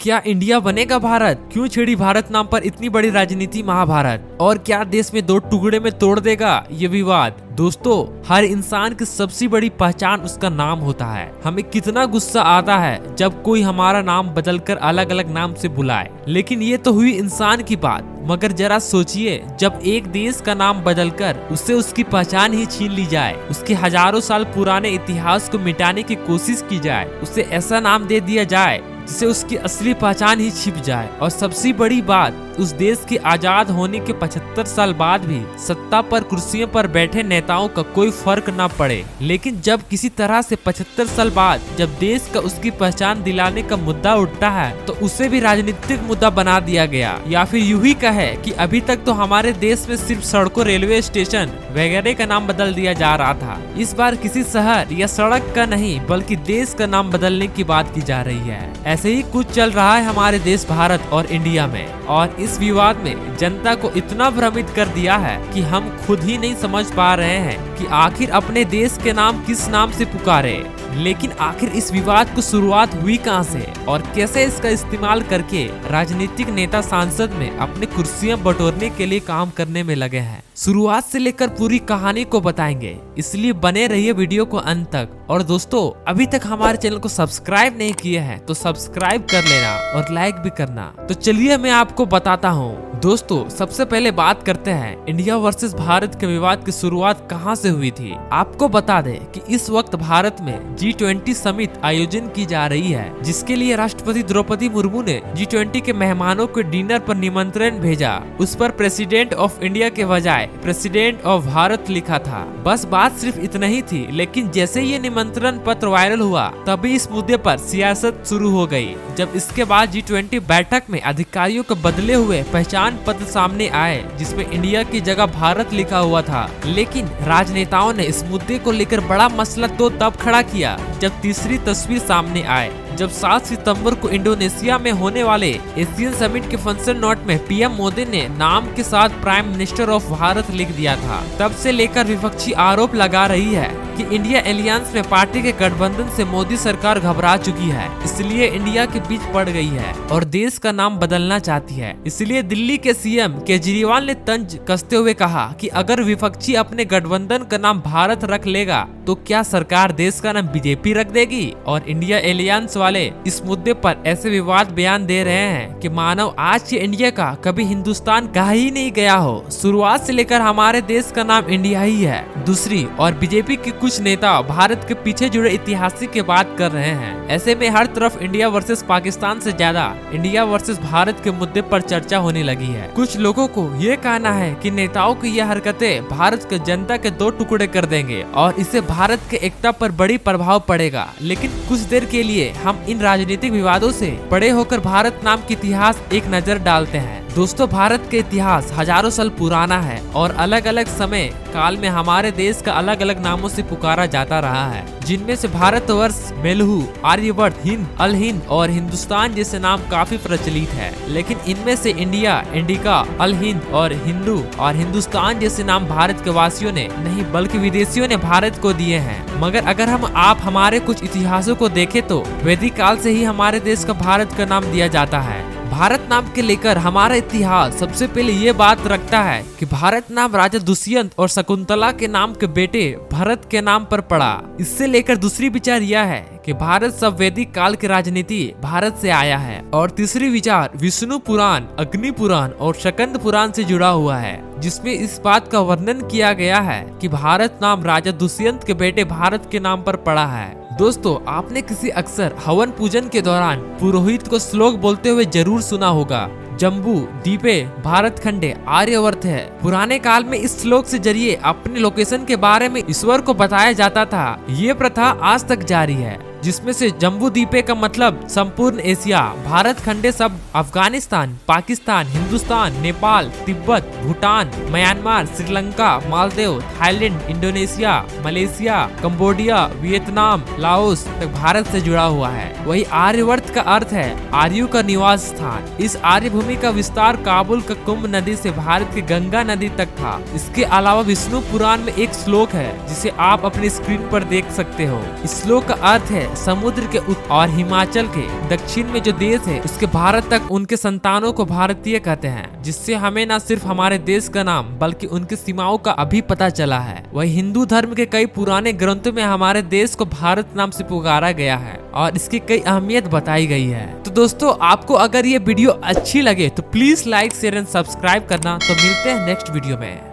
क्या इंडिया बनेगा भारत? क्यों छिड़ी भारत नाम पर इतनी बड़ी राजनीति महाभारत? और क्या देश में दो टुकड़े में तोड़ देगा ये विवाद? दोस्तों, हर इंसान की सबसे बड़ी पहचान उसका नाम होता है। हमें कितना गुस्सा आता है जब कोई हमारा नाम बदलकर अलग अलग नाम से बुलाए, लेकिन ये तो हुई इंसान की बात। मगर जरा सोचिए, जब एक देश का नाम बदलकर उससे उसकी पहचान ही छीन ली जाए, उसके हजारों साल पुराने इतिहास को मिटाने की कोशिश की जाए, उसे ऐसा नाम दे दिया जाए जिससे उसकी असली पहचान ही छिप जाए, और सबसे बड़ी बात, उस देश के आजाद होने के 75 साल बाद भी सत्ता पर कुर्सियों पर बैठे नेताओं का कोई फर्क ना पड़े। लेकिन जब किसी तरह से 75 साल बाद जब देश का उसकी पहचान दिलाने का मुद्दा उठता है, तो उसे भी राजनीतिक मुद्दा बना दिया गया। या फिर यूं ही कहे कि अभी तक तो हमारे देश में सिर्फ सड़कों, रेलवे स्टेशन वगैरह का नाम बदल दिया जा रहा था। इस बार किसी शहर या सड़क का नहीं, बल्कि देश का नाम बदलने की बात की जा रही है। ऐसे ही कुछ चल रहा है हमारे देश भारत और इंडिया में, और इस विवाद में जनता को इतना भ्रमित कर दिया है कि हम खुद ही नहीं समझ पा रहे हैं कि आखिर अपने देश के नाम किस नाम से पुकारे। लेकिन आखिर इस विवाद को शुरुआत हुई कहां से, और कैसे इसका इस्तेमाल करके राजनीतिक नेता सांसद में अपनी कुर्सियां बटोरने के लिए काम करने में लगे हैं। शुरुआत से लेकर पूरी कहानी को बताएंगे, इसलिए बने रहिए वीडियो को अंत तक। और दोस्तों, अभी तक हमारे चैनल को सब्सक्राइब नहीं किए हैं तो सब्सक्राइब कर लेना और लाइक भी करना। तो चलिए मैं आपको बताता हूँ। दोस्तों, सबसे पहले बात करते हैं इंडिया वर्सेस भारत के विवाद की शुरुआत कहां से हुई थी। आपको बता दें कि इस वक्त भारत में G20 समिट आयोजन की जा रही है, जिसके लिए राष्ट्रपति द्रौपदी मुर्मू ने G20 के मेहमानों को डिनर पर निमंत्रण भेजा। उस पर प्रेसिडेंट ऑफ इंडिया के बजाय प्रेसिडेंट ऑफ भारत लिखा था। बस बात सिर्फ इतना ही थी, लेकिन जैसे ये निमंत्रण पत्र वायरल हुआ, तभी इस मुद्दे पर सियासत शुरू हो गई। जब इसके बाद G20 बैठक में अधिकारियों को बदले हुए पहचान पत्र सामने आए, जिसमें इंडिया की जगह भारत लिखा हुआ था। लेकिन राजनेताओं ने इस मुद्दे को लेकर बड़ा मसला तो तब खड़ा किया जब तीसरी तस्वीर सामने आए, जब 7 सितंबर को इंडोनेशिया में होने वाले एशियन समिट के फंक्शन नोट में पीएम मोदी ने नाम के साथ प्राइम मिनिस्टर ऑफ भारत लिख दिया था। तब से लेकर विपक्षी आरोप लगा रही है कि इंडिया एलियंस में पार्टी के गठबंधन से मोदी सरकार घबरा चुकी है, इसलिए इंडिया के बीच पड़ गई है और देश का नाम बदलना चाहती है। इसलिए दिल्ली के सीएम केजरीवाल ने तंज कसते हुए कहा कि अगर विपक्षी अपने गठबंधन का नाम भारत रख लेगा, तो क्या सरकार देश का नाम बीजेपी रख देगी? और इंडिया एलियंस वाले इस मुद्दे पर ऐसे विवाद बयान दे रहे हैं कि मानो आज ये इंडिया का कभी हिंदुस्तान कहा ही नहीं गया हो। शुरुआत से लेकर हमारे देश का नाम इंडिया ही है। दूसरी और बीजेपी के कुछ नेता भारत के पीछे जुड़े इतिहास की बात कर रहे हैं। ऐसे में हर तरफ इंडिया वर्सेस पाकिस्तान से ज्यादा इंडिया वर्सेस भारत के मुद्दे पर चर्चा होने लगी है। कुछ लोगों को ये कहना है कि नेताओं की यह हरकतें भारत के जनता के दो टुकड़े कर देंगे और इससे भारत के एकता पर बड़ी प्रभाव पड़ेगा। लेकिन कुछ देर के लिए हम इन राजनीतिक विवादों से बड़े होकर भारत नाम के इतिहास एक नजर डालते हैं। दोस्तों, भारत के इतिहास हजारों साल पुराना है और अलग अलग समय काल में हमारे देश का अलग अलग नामों से पुकारा जाता रहा है, जिनमें से भारतवर्ष, मेलहू, आर्यभट्ट, हिंद, अल हिंद और हिंदुस्तान जैसे नाम काफी प्रचलित है। लेकिन इनमें से इंडिया, इंडिका, अल हिंद और हिंदू और हिंदुस्तान जैसे नाम भारत के वासियों ने नहीं, बल्कि विदेशियों ने भारत को दिए हैं। मगर अगर आप हमारे कुछ इतिहासों को देखें तो वैदिक काल से ही हमारे देश का भारत का नाम दिया जाता है। भारत नाम के लेकर हमारा इतिहास सबसे पहले ये बात रखता है कि भारत नाम राजा दुष्यंत और शकुंतला के नाम के बेटे भरत के नाम पर पड़ा। इससे लेकर दूसरी विचार यह है कि भारत सब वैदिक काल की राजनीति भारत से आया है। और तीसरी विचार विष्णु पुराण, अग्नि पुराण और शकंद पुराण से जुड़ा हुआ है, जिसमें इस बात का वर्णन किया गया है कि भारत नाम राजा दुष्यंत के बेटे भारत के नाम पर पड़ा है। दोस्तों, आपने किसी अक्सर हवन पूजन के दौरान पुरोहित को श्लोक बोलते हुए जरूर सुना होगा, जम्बू द्वीपे भारत खंडे आर्यवर्त है। पुराने काल में इस श्लोक से जरिए अपने लोकेशन के बारे में ईश्वर को बताया जाता था। ये प्रथा आज तक जारी है, जिसमें से जम्बू द्वीपे का मतलब संपूर्ण एशिया, भारत खंडे शब्द Afghanistan, Pakistan, Hindustan, Nepal, Tibet, Bhutan, Myanmar, Sri Lanka, Maldives, Thailand, Indonesia, Malaysia, Cambodia, Vietnam, Laos तक भारत से जुड़ा हुआ है। वही आर्यवर्त का अर्थ है आर्यों का निवास स्थान। इस आर्य भूमि का विस्तार काबुल का कुंभ नदी से भारत की गंगा नदी तक था। इसके अलावा विष्णु पुराण में एक श्लोक है जिसे आप अपनी स्क्रीन पर देख सकते हो। इस श्लोक का अर्थ है समुद्र के और हिमाचल के दक्षिण में जो देश है उसके भारत तक उनके संतानों को भारतीय कहते हैं, जिससे हमें न सिर्फ हमारे देश का नाम बल्कि उनकी सीमाओं का अभी पता चला है। वही हिंदू धर्म के कई पुराने ग्रंथों में हमारे देश को भारत नाम से पुकारा गया है और इसकी कई अहमियत बताई गई है। तो दोस्तों, आपको अगर ये वीडियो अच्छी लगे तो please like share and subscribe करना। तो मिलते हैं नेक्स्ट वीडियो में।